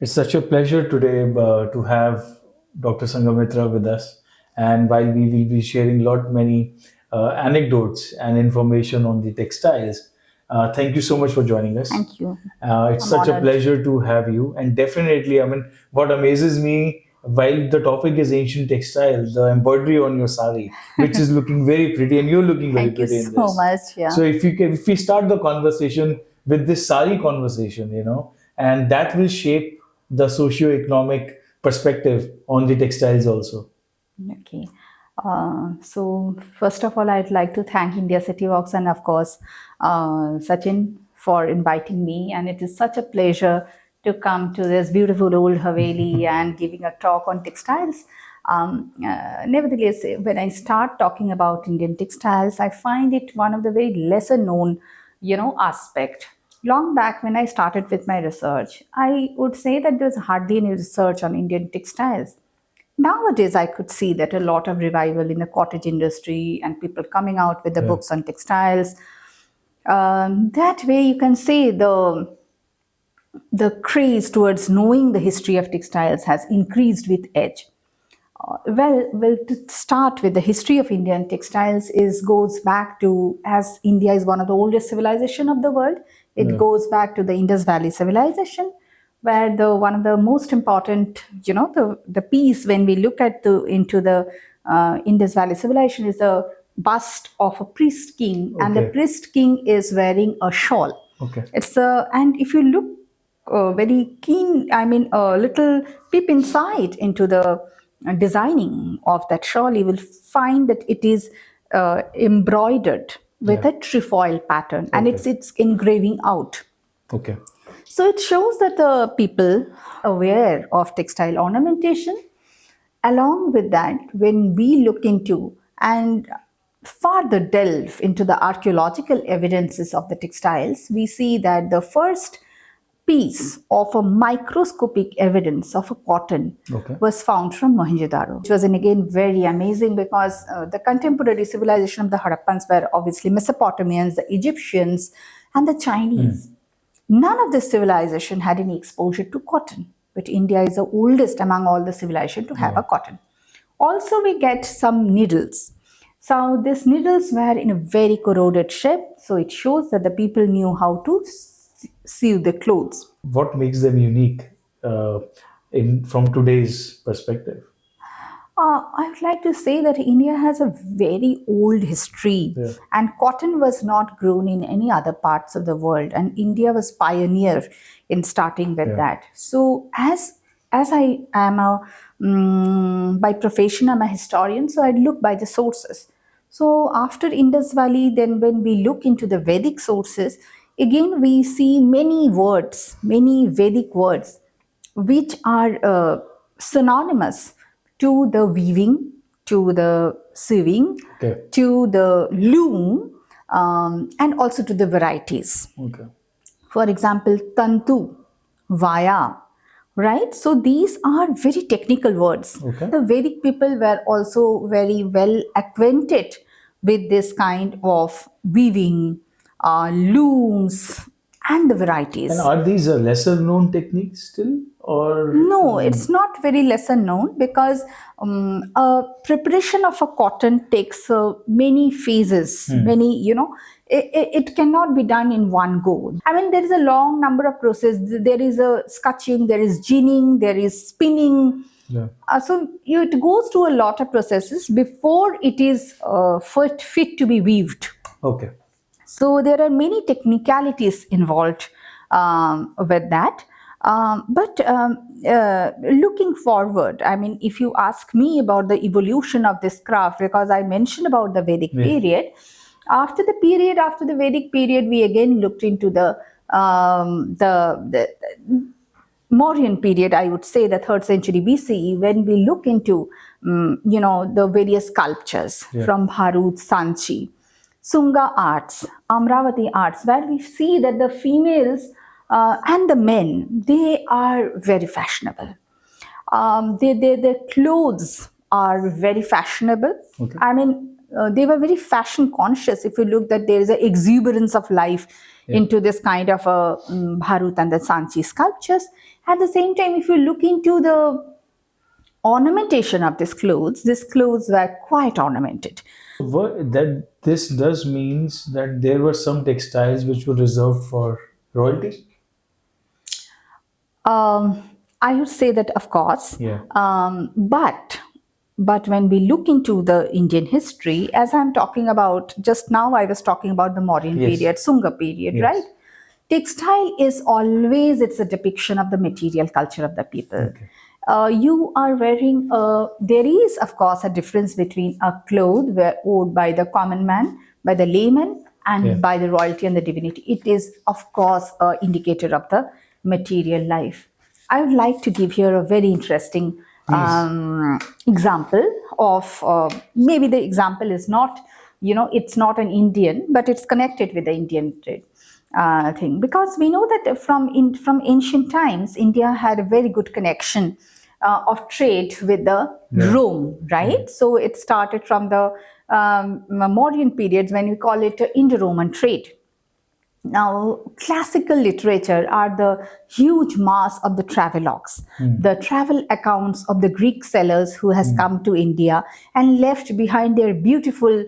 It's such a pleasure today to have Dr. Sanghamitra with us. And while we will be sharing many anecdotes and information on the textiles, thank you so much for joining us. Thank you. It's I'm such a honored. pleasure to have you. And definitely, I mean, what amazes me, while the topic is ancient textiles, the embroidery on your sari, which is looking very pretty, and you're looking very Thank you pretty in so this. much. Yeah. So if we start the conversation with this sari conversation, and that will shape the socio-economic perspective on the textiles also. Okay. So first of all, I'd like to thank India City Walks and of course Sachin for inviting me. And it is such a pleasure to come to this beautiful old Haveli and giving a talk on textiles. Nevertheless, when I start talking about Indian textiles, I find it one of the very lesser known, aspect. Long back when I started with my research, I would say that there's hardly any research on Indian textiles. Nowadays, I could see that a lot of revival in the cottage industry and people coming out with the Yeah. books on textiles. That way, you can say the craze towards knowing the history of textiles has increased with age. Well, to start with, the history of Indian textiles is goes back to, as India is one of the oldest civilization of the world. It Yeah. goes back to the Indus Valley civilization, where the one of the most important, the piece when we look at the into the Indus Valley civilization is a bust of a priest king, and the Okay. priest king is wearing a shawl. Okay. It's a, and if you look very keen, I mean, a little peep inside into the designing of that shawl, you will find that it is embroidered with Yeah. a trefoil pattern, and Okay. it's engraving out. Okay. So it shows that the people aware of textile ornamentation. Along with that, when we look into and further delve into the archaeological evidences of the textiles, we see that the first piece of a microscopic evidence of a cotton Okay. was found from Mohenjo-daro, which was again very amazing because the contemporary civilization of the Harappans were obviously Mesopotamians, the Egyptians, and the Chinese. None of this civilization had any exposure to cotton, but India is the oldest among all the civilization to have a cotton. Also, we get some needles. So these needles were in a very corroded shape, so it shows that the people knew how to sew the clothes. What makes them unique in from today's perspective? I would like to say that India has a very old history, Yeah. and cotton was not grown in any other parts of the world, and India was pioneer in starting with Yeah. that. So, as I am a by profession, I'm a historian, so I look by the sources. So, after Indus Valley, then when we look into the Vedic sources, again we see many words, many Vedic words, which are synonymous to the weaving, to the sewing, Okay. to the loom, and also to the varieties. Okay. For example, tantu, vaya, right? So these are very technical words. Okay. The Vedic people were also very well acquainted with this kind of weaving, looms, and the varieties. And are these lesser known techniques still, or No, it's not very lesser known because a preparation of a cotton takes many phases, many, it cannot be done in one go. I mean, there is a long number of processes. There is a scutching, there is ginning, there is spinning. Yeah. So it goes through a lot of processes before it is fit to be weaved. Okay. So there are many technicalities involved with that. But looking forward, I mean, if you ask me about the evolution of this craft, because I mentioned about the Vedic Yeah. period, after the Vedic period, we again looked into the Mauryan period, I would say the 3rd century BCE, when we look into, the various sculptures Yeah. from Bharut, Sanchi, Sunga arts, Amravati arts, where we see that the females and the men, they are very fashionable. Their clothes are very fashionable. Okay. I mean, they were very fashion conscious. If you look, that there is an exuberance of life into this kind of Bharut and the Sanchi sculptures. At the same time, if you look into the ornamentation of these clothes were quite ornamented. That this does means that there were some textiles which were reserved for royalty. Um, I would say that, of course, Yeah. but when we look into the Indian history, as I'm talking about just now, I was talking about the Mauryan Yes. period, Sunga period, Yes. right? Textile is always it's a depiction of the material culture of the people. Okay. You are wearing there is of course a difference between a cloth worn by the common man, by the layman, and Yeah. by the royalty and the divinity. It is of course an indicator of the material life. I would like to give here a very interesting example of maybe the example is not, it's not an Indian, but it's connected with the Indian trade thing, because we know that from ancient times, India had a very good connection of trade with the Rome, right? So it started from the Mauryan periods, when we call it Indo-Roman trade. Now, classical literature are the huge mass of the travelogues, the travel accounts of the Greek sailors who has come to India and left behind their beautiful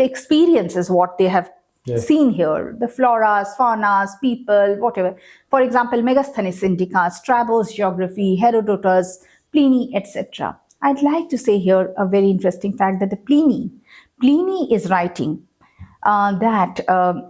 experiences, what they have seen here, the floras, faunas, people, whatever. For example, Megasthenes Indicus, Strabo's geography, Herodotus, Pliny, etc. I'd like to say here a very interesting fact that the Pliny is writing that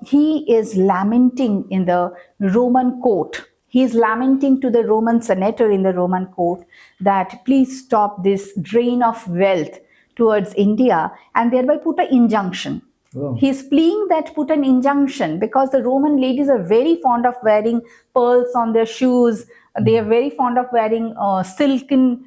he is lamenting in the Roman court. He is lamenting to the Roman senator in the Roman court that please stop this drain of wealth towards India, and thereby put an injunction. Oh. He is pleading that put an injunction, because the Roman ladies are very fond of wearing pearls on their shoes. They are very fond of wearing silken,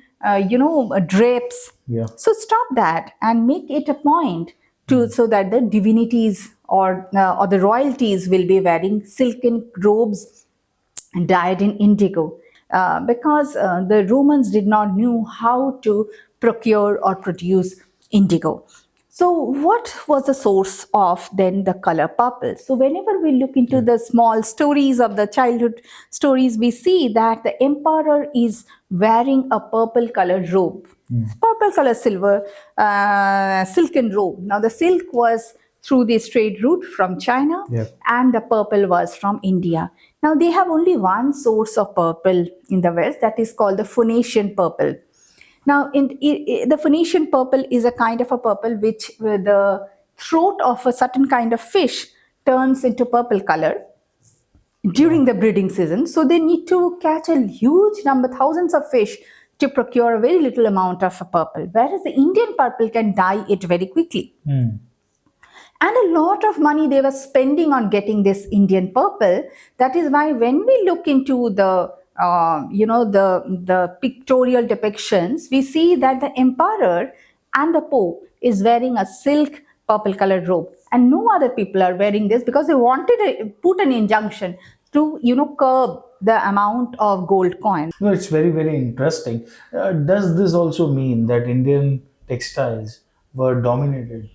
drapes. Yeah. So stop that and make it a point to so that the divinities or the royalties will be wearing silken robes dyed in indigo, because the Romans did not know how to procure or produce indigo. So what was the source of then the color purple? So whenever we look into the small stories of the childhood stories, we see that the emperor is wearing a purple color robe, purple color silken robe. Now the silk was through this trade route from China, and the purple was from India. Now they have only one source of purple in the West, that is called the Phoenician purple. Now, the Phoenician purple is a kind of a purple which the throat of a certain kind of fish turns into purple color during the breeding season. So they need to catch a huge number, thousands of fish, to procure a very little amount of a purple, whereas the Indian purple can dye it very quickly. And a lot of money they were spending on getting this Indian purple. That is why when we look into the the pictorial depictions, we see that the emperor and the pope is wearing a silk purple colored robe, and no other people are wearing this, because they wanted to put an injunction to curb the amount of gold coins. No, it's very, very interesting. Does this also mean that Indian textiles were dominated?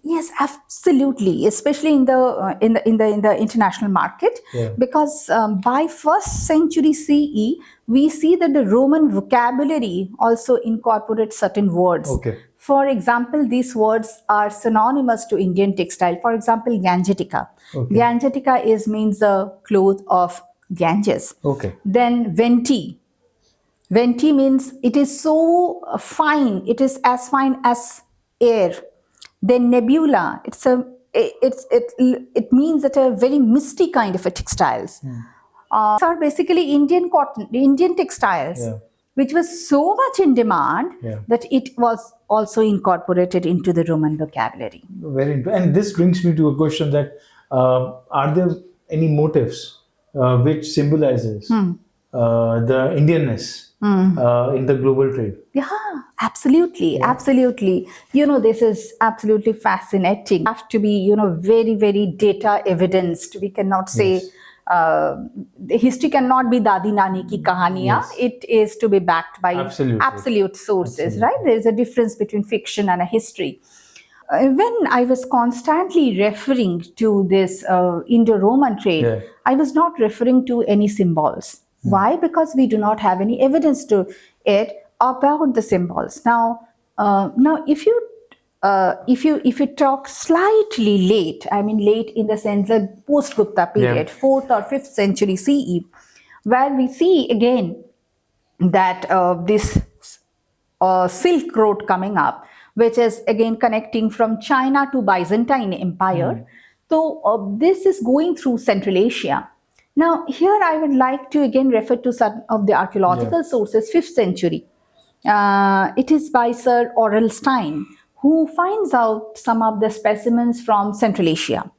Yes, absolutely, especially in the international market, because by first century CE, we see that the Roman vocabulary also incorporates certain words. Okay. For example, these words are synonymous to Indian textile. For example, Gangetica. Okay. Gangetica means the cloth of Ganges. Okay. Then Venti. Venti means it is so fine. It is as fine as air. Then nebula, it means that a very misty kind of a textiles. These are basically Indian textiles, which was so much in demand that it was also incorporated into the Roman vocabulary. Very interesting. And this brings me to a question that are there any motifs which symbolizes the Indianness in the global trade? Yeah, absolutely, absolutely. This is absolutely fascinating. You have to be, very, very data evidenced. We cannot say the history cannot be dadi nani ki kahaniya. It is to be backed by absolute sources, right? There is a difference between fiction and a history. when I was constantly referring to this Indo-Roman trade, Yeah. I was not referring to any symbols. Why? Because we do not have any evidence to it about the symbols. Now, if you talk slightly late, I mean late in the sense that post-Gupta period, Yeah. 4th or 5th century CE, where we see again that this Silk Road coming up, which is again connecting from China to Byzantine Empire. So this is going through Central Asia. Now, here I would like to again refer to some of the archaeological sources, 5th century. It is by Sir Orelstein, who finds out some of the specimens from Central Asia.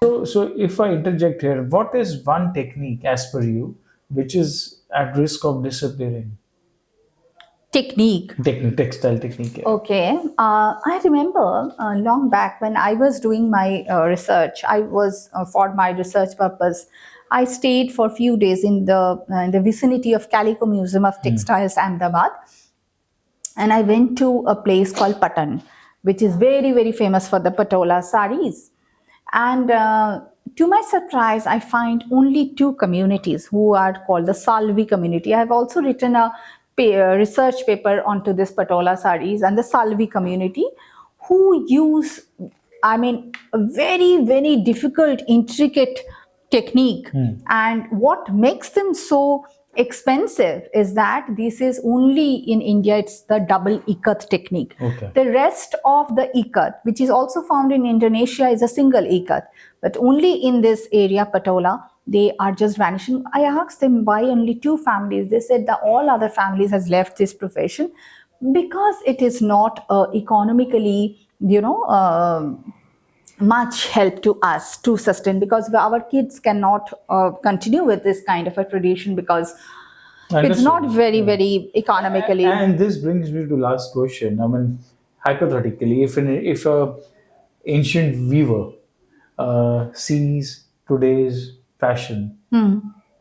So if I interject here, what is one technique, as per you, which is at risk of disappearing? Technique. Textile technique. Yeah. Okay. I remember long back when I was doing my research, for my research purpose, I stayed for a few days in the vicinity of Calico Museum of Textiles, Ahmedabad. And I went to a place called Patan, which is very, very famous for the patola saris. And to my surprise, I find only two communities who are called the Salvi community. I have also written a research paper onto this patola saris and the Salvi community, who use, I mean, a very, very difficult, intricate technique. And what makes them so expensive is that this is only in India, it's the double ikat technique. Okay. The rest of the ikat, which is also found in Indonesia, is a single ikat. But only in this area, Patola, they are just vanishing. I asked them why only two families. They said that all other families has left this profession because it is not economically, much help to us to sustain, because our kids cannot continue with this kind of a tradition because it's not very, very economically. And this brings me to last question. I mean, hypothetically, if a ancient weaver sees today's fashion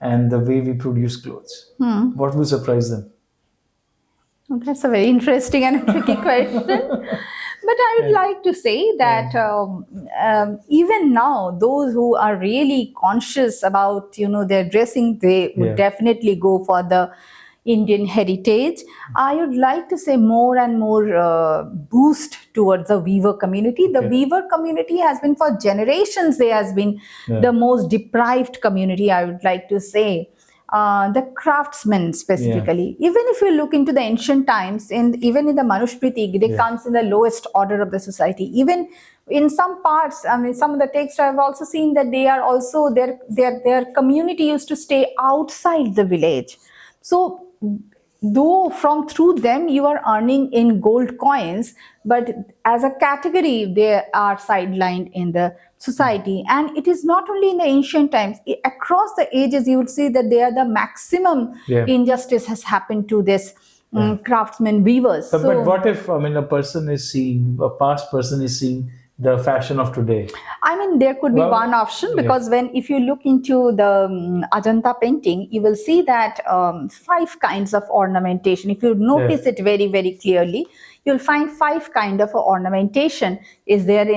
and the way we produce clothes, what will surprise them? Oh, that's a very interesting and tricky question. But I would like to say that even now, those who are really conscious about their dressing, they would definitely go for the Indian heritage. I would like to say more and more boost towards the weaver community. The weaver community has been for generations. They has been the most deprived community, I would like to say. The craftsmen specifically. Even if you look into the ancient times, even in the Manusmriti, they comes in the lowest order of the society. Even in some parts, I mean, some of the texts I've also seen that they are also their community used to stay outside the village. So though through them you are earning in gold coins, but as a category they are sidelined in the society. And it is not only in the ancient times, across the ages you would see that they are the maximum injustice has happened to this craftsmen weavers. But what if, I mean, a past person is seeing the fashion of today? I mean, there could be one option, because if you look into the Ajanta painting, you will see that 5 kinds of ornamentation. If you notice it very, very clearly, you'll find 5 kind of ornamentation is there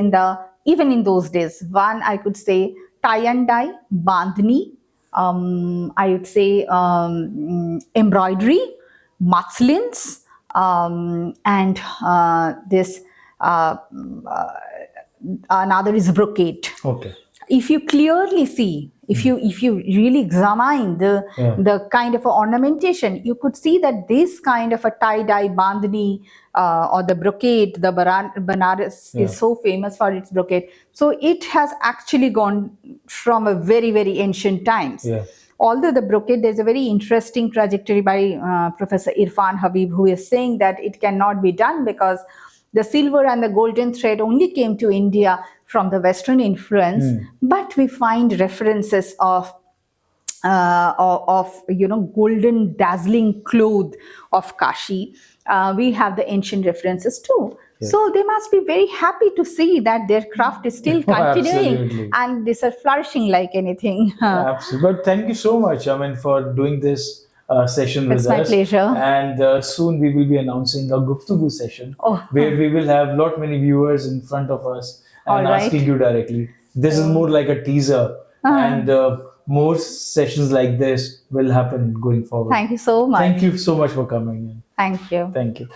even in those days. One, I could say tie and dye, bandhni, I would say embroidery, muslins, and this another is brocade. Okay. If you clearly see, if you really examine the kind of ornamentation, you could see that this kind of a tie-dye bandhni or the brocade, the Banaras is so famous for its brocade. So it has actually gone from a very, very ancient times. Although the brocade, there's a very interesting trajectory by Professor Irfan Habib, who is saying that it cannot be done because the silver and the golden thread only came to India from the Western influence, but we find references of golden dazzling cloth of Kashi. We have the ancient references too. So they must be very happy to see that their craft is still continuing and these are flourishing like anything. Absolutely. But thank you so much, I mean, for doing this session with It's my us. pleasure. And soon we will be announcing a Guftugu session Oh, where we will have lot many viewers in front of us and all right. asking you directly. This is more like a teaser, and more sessions like this will happen going forward. Thank you so much. Thank you so much for coming in. Thank you. Thank you.